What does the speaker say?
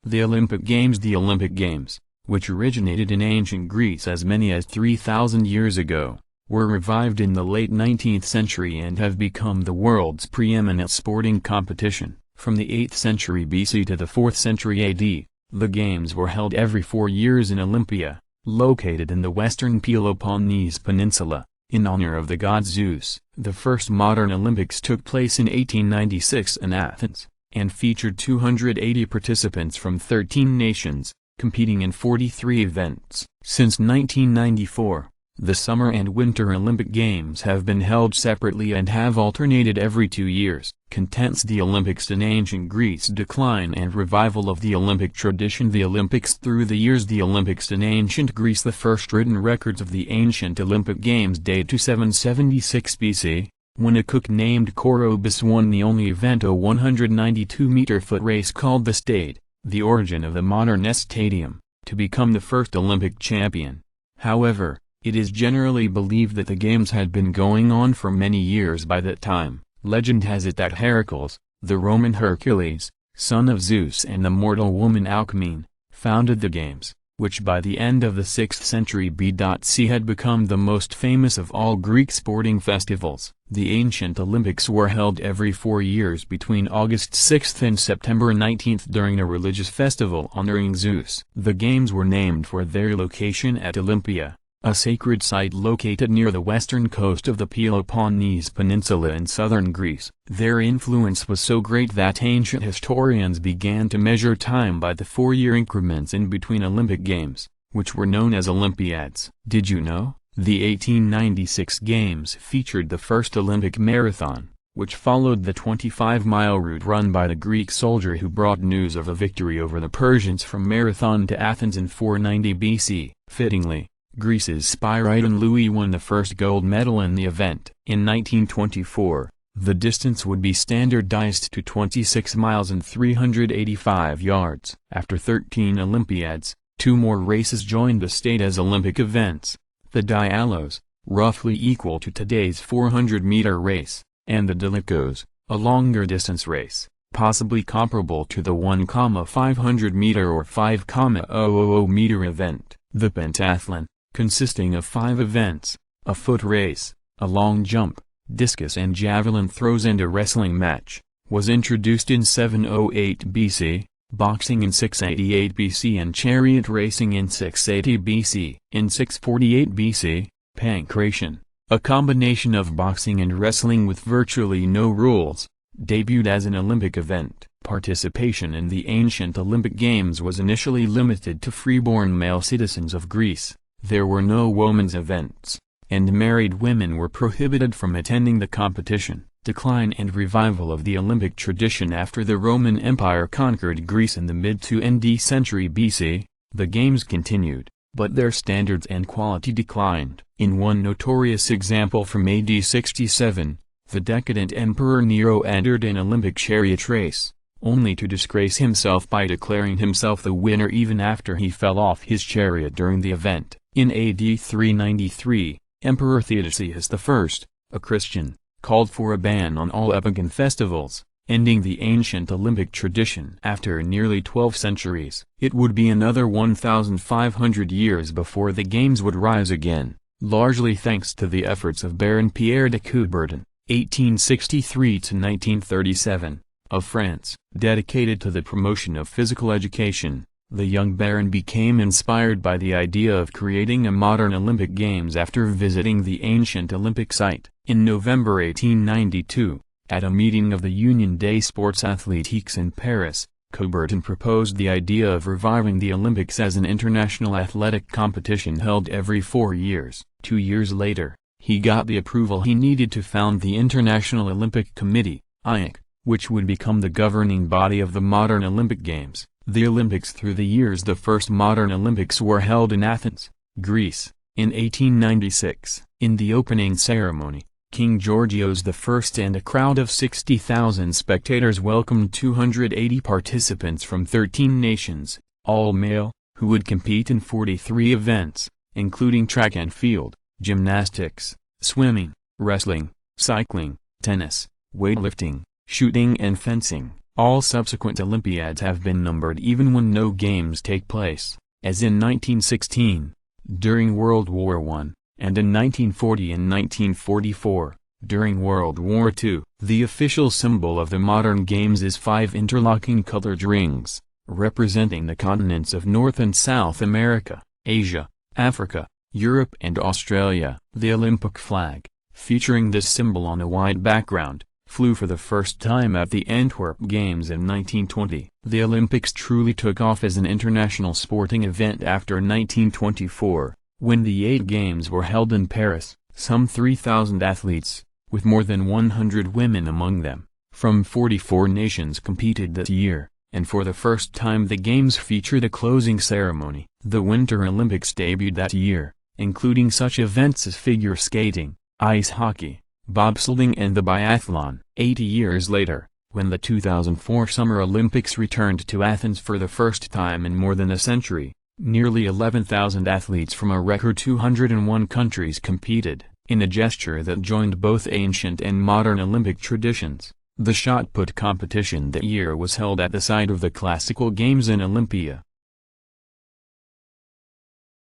The Olympic Games, which originated in ancient Greece as many as 3,000 years ago, were revived in the late 19th century and have become the world's preeminent sporting competition. From the 8th century BC to the 4th century AD, the Games were held every 4 years in Olympia, located in the western Peloponnese Peninsula, in honor of the god Zeus. The first modern Olympics took place in 1896 in Athens, and featured 280 participants from 13 nations, competing in 43 events. Since 1994, the Summer and Winter Olympic Games have been held separately and have alternated every 2 years. Contents: the Olympics in ancient Greece. Decline and revival of the Olympic tradition. The Olympics through the years. The Olympics in ancient Greece. The first written records of the ancient Olympic Games date to 776 BC, when a cook named Coroebus won the only event, a 192-meter foot race called the Stade, the origin of the modern stadium, to become the first Olympic champion. However, it is generally believed that the Games had been going on for many years by that time. Legend has it that Heracles, the Roman Hercules, son of Zeus and the mortal woman Alcmene, founded the Games, which by the end of the 6th century BC had become the most famous of all Greek sporting festivals. The ancient Olympics were held every 4 years between August 6 and September 19 during a religious festival honoring Zeus. The Games were named for their location at Olympia, a sacred site located near the western coast of the Peloponnese Peninsula in southern Greece. Their influence was so great that ancient historians began to measure time by the 4-year increments in between Olympic Games, which were known as Olympiads. Did you know? The 1896 Games featured the first Olympic marathon, which followed the 25-mile route run by the Greek soldier who brought news of a victory over the Persians from Marathon to Athens in 490 BC. Fittingly, Greece's Spyridon Louis won the first gold medal in the event. In 1924, the distance would be standardized to 26 miles and 385 yards. After 13 Olympiads, 2 more races joined the state as Olympic events: the Dialos, roughly equal to today's 400-meter race, and the Dilikos, a longer-distance race, possibly comparable to the 1,500-meter or 5,000-meter event. The pentathlon, consisting of 5 events, a foot race, a long jump, discus and javelin throws and a wrestling match, was introduced in 708 BC, boxing in 688 BC and chariot racing in 680 BC. In 648 BC, pankration, a combination of boxing and wrestling with virtually no rules, debuted as an Olympic event. Participation in the ancient Olympic Games was initially limited to freeborn male citizens of Greece. There were no women's events, and married women were prohibited from attending the competition. Decline and revival of the Olympic tradition. After the Roman Empire conquered Greece in the mid-2nd century BC, the Games continued, but their standards and quality declined. In one notorious example from AD 67, the decadent Emperor Nero entered an Olympic chariot race, only to disgrace himself by declaring himself the winner even after he fell off his chariot during the event. In AD 393, Emperor Theodosius I, a Christian, called for a ban on all epagan festivals, ending the ancient Olympic tradition. After nearly 12 centuries, it would be another 1,500 years before the Games would rise again, largely thanks to the efforts of Baron Pierre de Coubertin, 1863 to 1937, of France. Dedicated to the promotion of physical education, the young baron became inspired by the idea of creating a modern Olympic Games after visiting the ancient Olympic site. In November 1892, at a meeting of the Union des Sports Athletiques in Paris, Coubertin proposed the idea of reviving the Olympics as an international athletic competition held every 4 years. 2 years later, he got the approval he needed to found the International Olympic Committee, IOC, which would become the governing body of the modern Olympic Games. The Olympics through the years. The first modern Olympics were held in Athens, Greece, in 1896. In the opening ceremony, King Georgios I and a crowd of 60,000 spectators welcomed 280 participants from 13 nations, all male, who would compete in 43 events, including track and field, gymnastics, swimming, wrestling, cycling, tennis, weightlifting, shooting and fencing. All subsequent Olympiads have been numbered even when no games take place, as in 1916, during World War I, and in 1940 and 1944, during World War II. The official symbol of the modern games is 5 interlocking colored rings, representing the continents of North and South America, Asia, Africa, Europe and Australia. The Olympic flag, featuring this symbol on a white background, flew for the first time at the Antwerp Games in 1920. The Olympics truly took off as an international sporting event after 1924, when the 8 games were held in Paris. Some 3,000 athletes, with more than 100 women among them, from 44 nations competed that year, and for the first time the games featured a closing ceremony. The Winter Olympics debuted that year, including such events as figure skating, ice hockey, bobsledding and the biathlon. 80 years later, when the 2004 Summer Olympics returned to Athens for the first time in more than a century, nearly 11,000 athletes from a record 201 countries competed, in a gesture that joined both ancient and modern Olympic traditions. The shot put competition that year was held at the site of the Classical Games in Olympia.